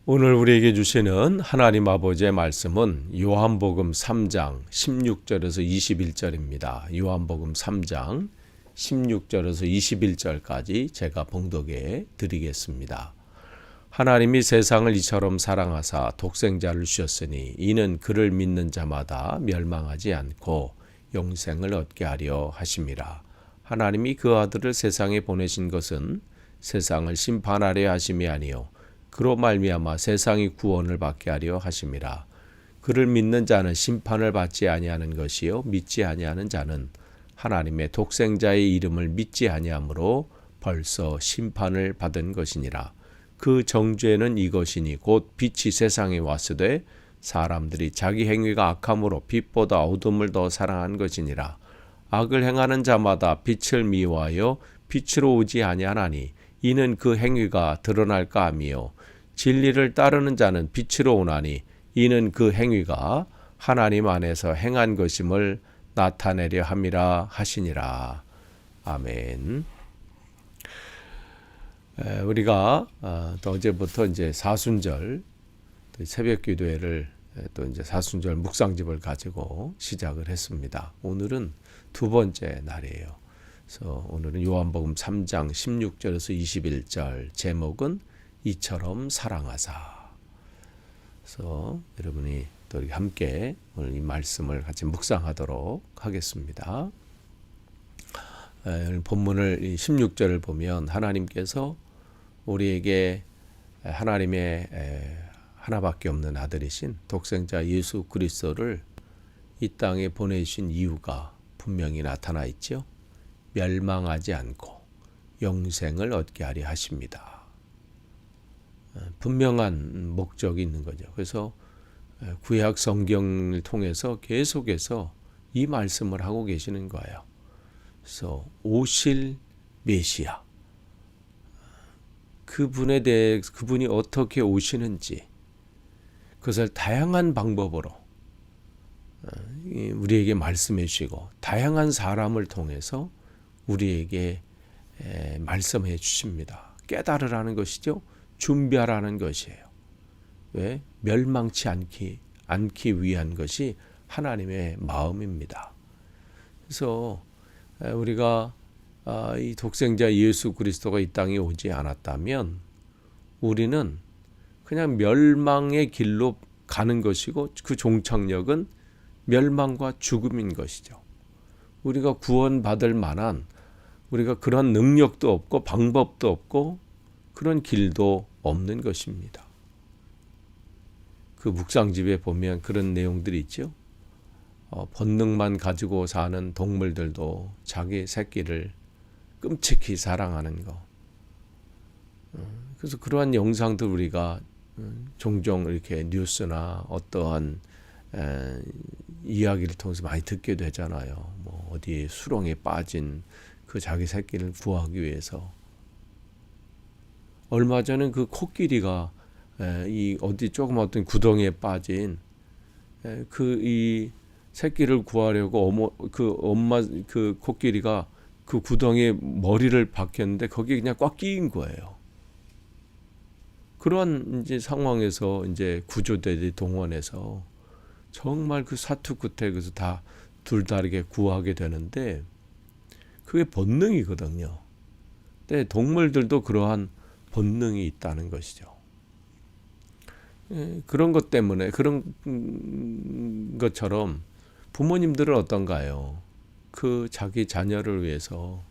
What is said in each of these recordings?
오늘 우리에게 주시는 하나님 아버지의 말씀은 요한복음 3장 16절에서 21절입니다. 요한복음 3장 16절에서 21절까지 제가 봉독해 드리겠습니다. 하나님이 세상을 이처럼 사랑하사 독생자를 주셨으니 이는 그를 믿는 자마다 멸망하지 않고 영생을 얻게 하려 하심이라. 하나님이 그 아들을 세상에 보내신 것은 세상을 심판하려 하심이 아니요 그로 말미암아 세상이 구원을 받게 하려 하심이라. 그를 믿는 자는 심판을 받지 아니하는 것이요 믿지 아니하는 자는 하나님의 독생자의 이름을 믿지 아니하므로 벌써 심판을 받은 것이니라. 그 정죄는 이것이니 곧 빛이 세상에 왔으되 사람들이 자기 행위가 악함으로 빛보다 어둠을 더 사랑한 것이니라. 악을 행하는 자마다 빛을 미워하여 빛으로 오지 아니하나니 이는 그 행위가 드러날까 함이요 진리를 따르는 자는 빛으로 오나니 이는 그 행위가 하나님 안에서 행한 것임을 나타내려 함이라 하시니라. 아멘. 우리가 또 어제부터 이제 사순절 새벽 기도회를 또 이제 사순절 묵상집을 가지고 시작을 했습니다. 오늘은 두 번째 날이에요. 그래서 오늘은 요한복음 3장 16절에서 21절 제목은 이처럼 사랑하사. 그래서 여러분이 또 함께 오늘 이 말씀을 같이 묵상하도록 하겠습니다. 본문을 16절을 보면 하나님께서 우리에게 하나님의 하나밖에 없는 아들이신 독생자 예수 그리스도를 이 땅에 보내신 이유가 분명히 나타나 있죠. 멸망하지 않고 영생을 얻게 하려 하십니다. 분명한 목적이 있는 거죠. 그래서 구약 성경을 통해서 계속해서 이 말씀을 하고 계시는 거예요. 그래서 오실 메시아, 그분에 대해 그분이 어떻게 오시는지 그것을 다양한 방법으로 우리에게 말씀해 주시고 다양한 사람을 통해서 우리에게 말씀해 주십니다. 깨달으라는 것이죠. 준비하라는 것이에요. 왜? 멸망치 않기 위한 것이 하나님의 마음입니다. 그래서 우리가 이 독생자 예수 그리스도가 이 땅에 오지 않았다면 우리는 그냥 멸망의 길로 가는 것이고 그 종착역은 멸망과 죽음인 것이죠. 우리가 구원받을 만한 우리가 그런 능력도 없고 방법도 없고 그런 길도 없는 것입니다. 그 묵상집에 보면 그런 내용들이 있죠. 본능만 가지고 사는 동물들도 자기 새끼를 끔찍히 사랑하는 거. 그래서 그러한 영상들 우리가 종종 이렇게 뉴스나 어떠한 이야기를 통해서 많이 듣게 되잖아요. 뭐 어디 수렁에 빠진 그 자기 새끼를 구하기 위해서. 얼마 전에 그 코끼리가 이 어디 조금 어떤 구덩이에 빠진 그 이 새끼를 구하려고 엄마 그 코끼리가 그 구덩이에 머리를 박혔는데 거기에 그냥 꽉 끼인 거예요. 그런 이제 상황에서 이제 구조대들이 동원해서 정말 그 사투 끝에 그래서 다 둘 다르게 구하게 되는데 그게 본능이거든요. 근데 동물들도 그러한 본능이 있다는 것이죠. 그런 것 때문에 그런 것처럼 부모님들은 어떤가요? 그 자기 자녀를 위해서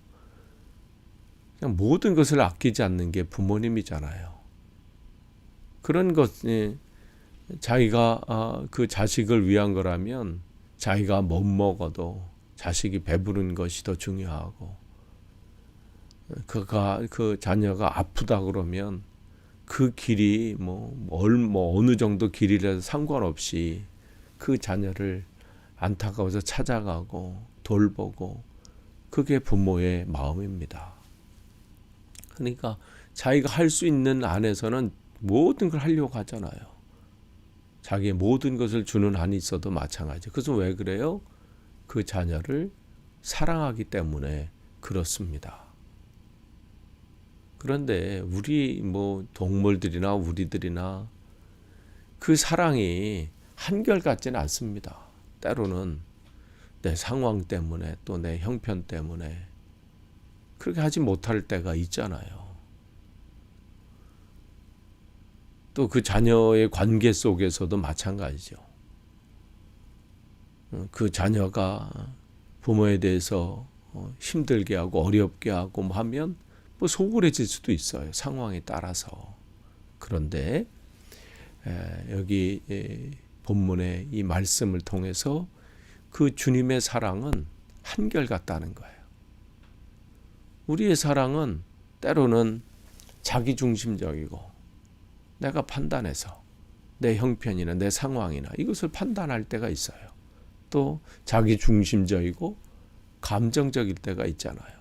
그냥 모든 것을 아끼지 않는 게 부모님이잖아요. 그런 것이 자기가 그 자식을 위한 거라면 자기가 못 먹어도 자식이 배부른 것이 더 중요하고 그 자녀가 아프다 그러면 그 길이 뭐 어느 정도 길이라도 상관없이 그 자녀를 안타까워서 찾아가고 돌보고 그게 부모의 마음입니다. 그러니까 자기가 할 수 있는 안에서는 모든 걸 하려고 하잖아요. 자기의 모든 것을 주는 한이 있어도 마찬가지. 그래서 왜 그래요? 그 자녀를 사랑하기 때문에 그렇습니다. 그런데 우리 뭐 동물들이나 우리들이나 그 사랑이 한결같지는 않습니다. 때로는 내 상황 때문에 또 내 형편 때문에 그렇게 하지 못할 때가 있잖아요. 또 그 자녀의 관계 속에서도 마찬가지죠. 그 자녀가 부모에 대해서 힘들게 하고 어렵게 하고 하면 뭐 소홀해질 수도 있어요. 상황에 따라서. 그런데 여기 본문의 이 말씀을 통해서 그 주님의 사랑은 한결같다는 거예요. 우리의 사랑은 때로는 자기중심적이고 내가 판단해서 내 형편이나 내 상황이나 이것을 판단할 때가 있어요. 또 자기중심적이고 감정적일 때가 있잖아요.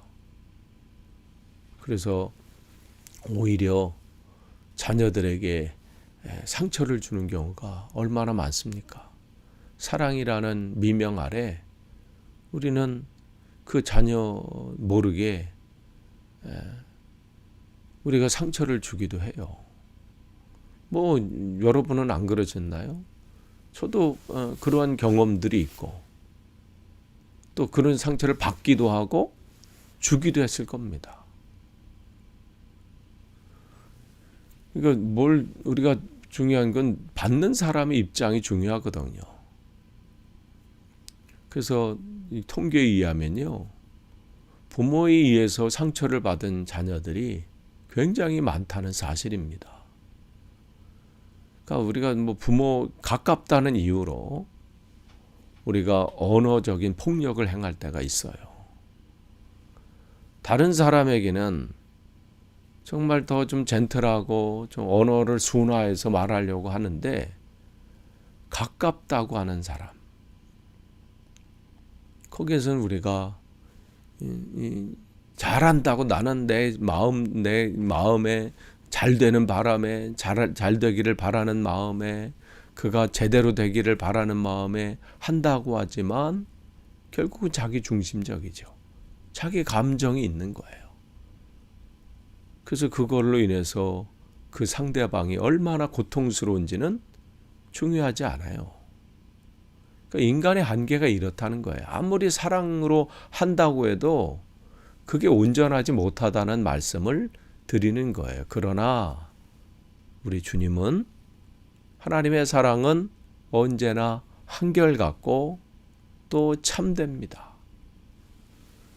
그래서 오히려 자녀들에게 상처를 주는 경우가 얼마나 많습니까? 사랑이라는 미명 아래 우리는 그 자녀 모르게 우리가 상처를 주기도 해요. 뭐 여러분은 안 그러셨나요? 저도 그러한 경험들이 있고 또 그런 상처를 받기도 하고 주기도 했을 겁니다. 그러니까 우리가 중요한 건 받는 사람의 입장이 중요하거든요. 그래서 이 통계에 의하면요, 부모에 의해서 상처를 받은 자녀들이 굉장히 많다는 사실입니다. 그러니까 우리가 뭐 부모 가깝다는 이유로 우리가 언어적인 폭력을 행할 때가 있어요. 다른 사람에게는 정말 더 좀 젠틀하고 좀 언어를 순화해서 말하려고 하는데 가깝다고 하는 사람, 거기에서는 우리가 잘한다고 나는 내 마음에 잘 되는 바람에 잘 되기를 바라는 마음에 그가 제대로 되기를 바라는 마음에 한다고 하지만 결국은 자기 중심적이죠. 자기 감정이 있는 거예요. 그래서 그걸로 인해서 그 상대방이 얼마나 고통스러운지는 중요하지 않아요. 그러니까 인간의 한계가 이렇다는 거예요. 아무리 사랑으로 한다고 해도 그게 온전하지 못하다는 말씀을 드리는 거예요. 그러나 우리 주님은 하나님의 사랑은 언제나 한결같고 또 참됩니다.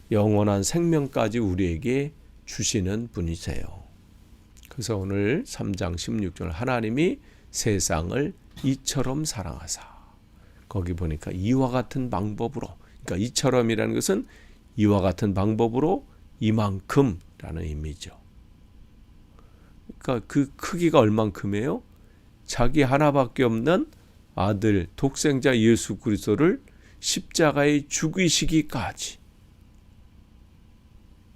영원한 생명까지 우리에게 주시는 분이세요. 그래서 오늘 3장 16절 하나님이 세상을 이처럼 사랑하사, 거기 보니까 이와 같은 방법으로, 그러니까 이처럼이라는 것은 이와 같은 방법으로 이만큼라는 의미죠. 그러니까 그 크기가 얼만큼이에요? 자기 하나밖에 없는 아들 독생자 예수 그리스도를 십자가에 죽이시기까지.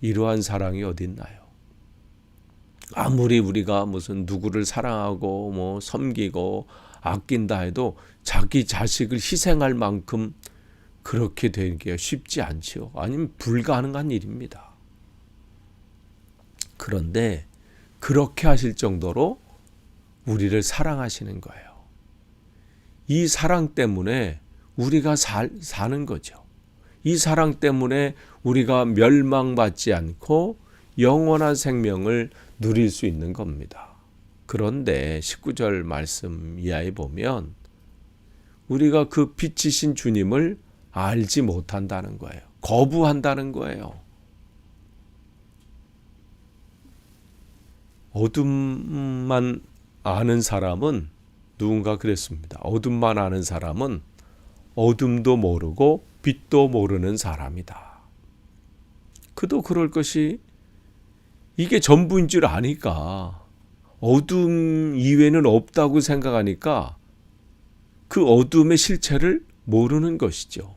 이러한 사랑이 어딨나요? 아무리 우리가 무슨 누구를 사랑하고 뭐 섬기고 아낀다 해도 자기 자식을 희생할 만큼 그렇게 되기가 쉽지 않지요. 아니면 불가능한 일입니다. 그런데 그렇게 하실 정도로 우리를 사랑하시는 거예요. 이 사랑 때문에 우리가 사는 거죠. 이 사랑 때문에 우리가 멸망받지 않고 영원한 생명을 누릴 수 있는 겁니다. 그런데 19절 말씀 이하에 보면 우리가 그 빛이신 주님을 알지 못한다는 거예요. 거부한다는 거예요. 어둠만 아는 사람은 누군가 그랬습니다. 어둠만 아는 사람은 어둠도 모르고 빛도 모르는 사람이다. 그도 그럴 것이 이게 전부인 줄 아니까, 어둠 이외에는 없다고 생각하니까 그 어둠의 실체를 모르는 것이죠.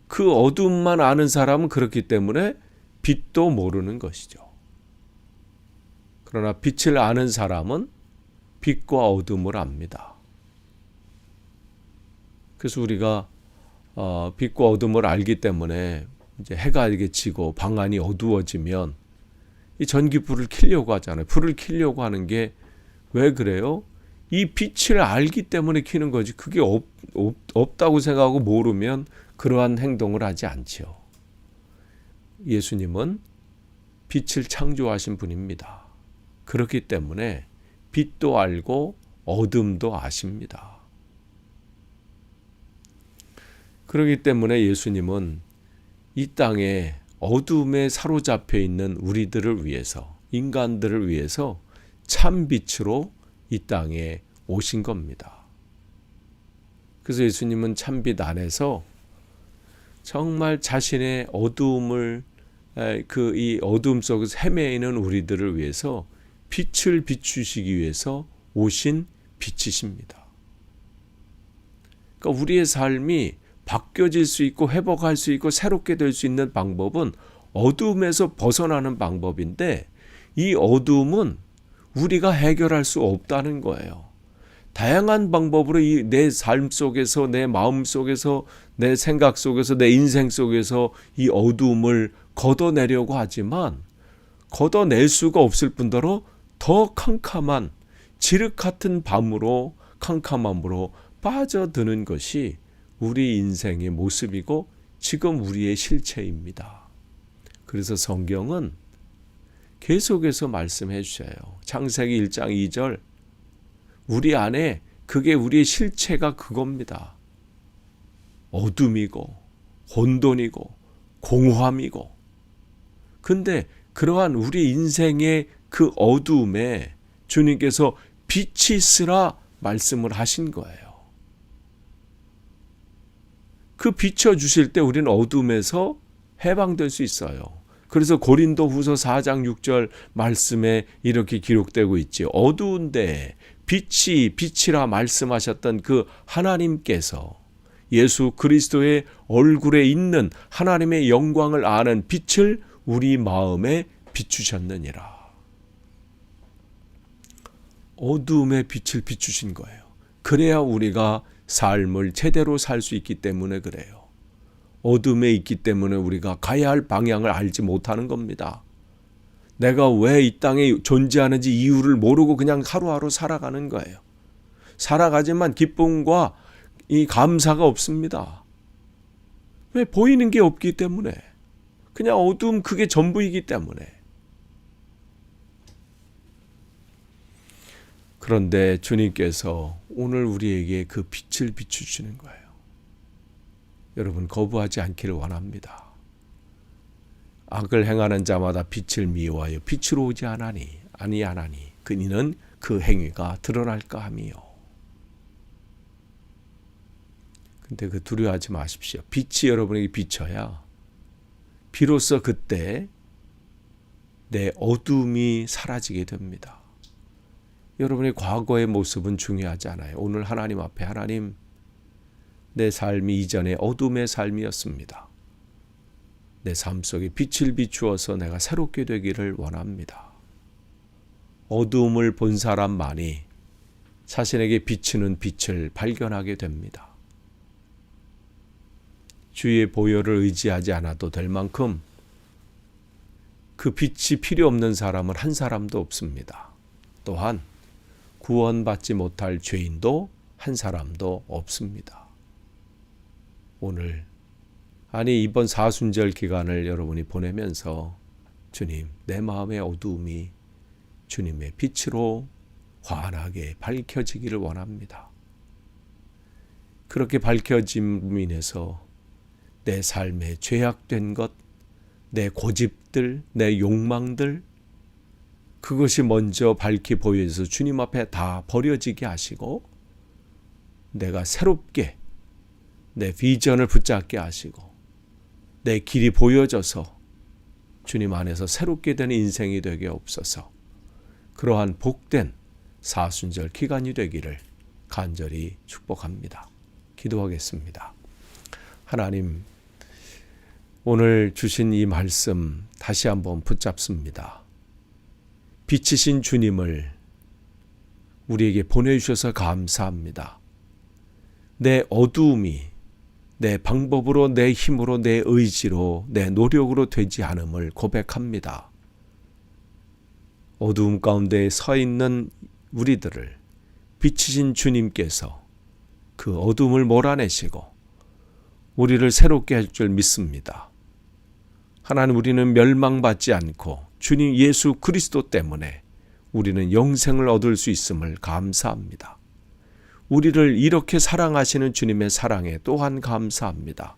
그 어둠만 아는 사람은 그렇기 때문에 빛도 모르는 것이죠. 그러나 빛을 아는 사람은 빛과 어둠을 압니다. 그래서 우리가 빛과 어둠을 알기 때문에 이제 해가 이렇게 지고 방안이 어두워지면 이 전기불을 켜려고 하잖아요. 불을 켜려고 하는 게 왜 그래요? 이 빛을 알기 때문에 켜는 거지. 그게 없다고 생각하고 모르면 그러한 행동을 하지 않지요. 예수님은 빛을 창조하신 분입니다. 그렇기 때문에 빛도 알고 어둠도 아십니다. 그렇기 때문에 예수님은 이 땅에 어둠에 사로잡혀 있는 우리들을 위해서, 인간들을 위해서 참 빛으로 이 땅에 오신 겁니다. 그래서 예수님은 참빛 안에서 정말 자신의 어두움을 이 어두움 속에서 헤매이는 우리들을 위해서 빛을 비추시기 위해서 오신 빛이십니다. 그러니까 우리의 삶이 바뀌어질 수 있고 회복할 수 있고 새롭게 될 수 있는 방법은 어두움에서 벗어나는 방법인데, 이 어두움은 우리가 해결할 수 없다는 거예요. 다양한 방법으로 내 삶 속에서, 내 마음 속에서, 내 생각 속에서, 내 인생 속에서 이 어두움을 걷어내려고 하지만 걷어낼 수가 없을 뿐더러 더 캄캄한 지륵 같은 밤으로, 캄캄함으로 빠져드는 것이 우리 인생의 모습이고 지금 우리의 실체입니다. 그래서 성경은 계속해서 말씀해 주셔요. 창세기 1장 2절, 우리 안에 그게 우리의 실체가 그겁니다. 어둠이고 혼돈이고 공허함이고. 근데 그러한 우리 인생의 그 어두움에 주님께서 빛이 있으라 말씀을 하신 거예요. 그 비춰주실 때 우리는 어둠에서 해방될 수 있어요. 그래서 고린도후서 4장 6절 말씀에 이렇게 기록되고 있지. 어두운데 빛이라 말씀하셨던 그 하나님께서 예수 그리스도의 얼굴에 있는 하나님의 영광을 아는 빛을 우리 마음에 비추셨느니라. 어두움에 빛을 비추신 거예요. 그래야 우리가 삶을 제대로 살 수 있기 때문에 그래요. 어둠에 있기 때문에 우리가 가야 할 방향을 알지 못하는 겁니다. 내가 왜 이 땅에 존재하는지 이유를 모르고 그냥 하루하루 살아가는 거예요. 살아가지만 기쁨과 이 감사가 없습니다. 왜? 보이는 게 없기 때문에. 그냥 어둠 그게 전부이기 때문에. 그런데 주님께서 오늘 우리에게 그 빛을 비추시는 거예요. 여러분, 거부하지 않기를 원합니다. 악을 행하는 자마다 빛을 미워하여 빛으로 오지 아니하나니 그니는 그 행위가 드러날까 함이요. 근데 그 두려워하지 마십시오. 빛이 여러분에게 비쳐야 비로소 그때 내 어둠이 사라지게 됩니다. 여러분의 과거의 모습은 중요하지 않아요. 오늘 하나님 앞에, 하나님, 내 삶이 이전에 어둠의 삶이었습니다. 내 삶 속에 빛을 비추어서 내가 새롭게 되기를 원합니다. 어두움을 본 사람만이 자신에게 비치는 빛을 발견하게 됩니다. 주의 보혈을 의지하지 않아도 될 만큼 그 빛이 필요 없는 사람은 한 사람도 없습니다. 또한 구원받지 못할 죄인도 한 사람도 없습니다. 오늘, 아니 이번 사순절 기간을 여러분이 보내면서 주님, 내 마음의 어두움이 주님의 빛으로 환하게 밝혀지기를 원합니다. 그렇게 밝혀짐으로 인해서 내 삶에 죄악된 것, 내 고집들, 내 욕망들, 그것이 먼저 밝히 보여서 주님 앞에 다 버려지게 하시고 내가 새롭게 내 비전을 붙잡게 하시고 내 길이 보여져서 주님 안에서 새롭게 되는 인생이 되게 없어서 그러한 복된 사순절 기간이 되기를 간절히 축복합니다. 기도하겠습니다. 하나님, 오늘 주신 이 말씀 다시 한번 붙잡습니다. 빛이신 주님을 우리에게 보내주셔서 감사합니다. 내 어두움이 내 방법으로, 내 힘으로, 내 의지로, 내 노력으로 되지 않음을 고백합니다. 어두움 가운데 서 있는 우리들을 빛이신 주님께서 그 어둠을 몰아내시고 우리를 새롭게 할 줄 믿습니다. 하나님, 우리는 멸망받지 않고 주님 예수 그리스도 때문에 우리는 영생을 얻을 수 있음을 감사합니다. 우리를 이렇게 사랑하시는 주님의 사랑에 또한 감사합니다.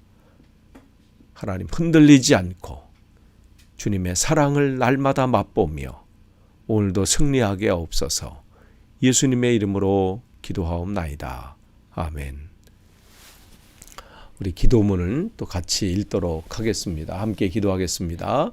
하나님, 흔들리지 않고 주님의 사랑을 날마다 맛보며 오늘도 승리하게 하옵소서. 예수님의 이름으로 기도하옵나이다. 아멘. 우리 기도문을 또 같이 읽도록 하겠습니다. 함께 기도하겠습니다.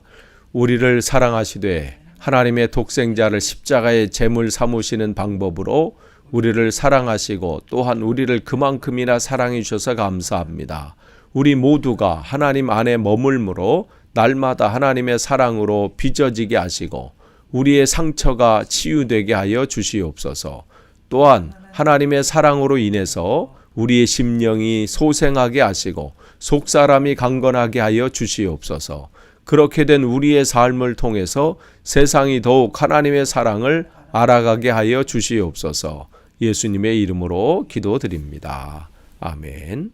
우리를 사랑하시되 하나님의 독생자를 십자가의 제물 삼으시는 방법으로 우리를 사랑하시고 또한 우리를 그만큼이나 사랑해 주셔서 감사합니다. 우리 모두가 하나님 안에 머물므로 날마다 하나님의 사랑으로 빚어지게 하시고 우리의 상처가 치유되게 하여 주시옵소서. 또한 하나님의 사랑으로 인해서 우리의 심령이 소생하게 하시고 속사람이 강건하게 하여 주시옵소서. 그렇게 된 우리의 삶을 통해서 세상이 더욱 하나님의 사랑을 알아가게 하여 주시옵소서. 예수님의 이름으로 기도드립니다. 아멘.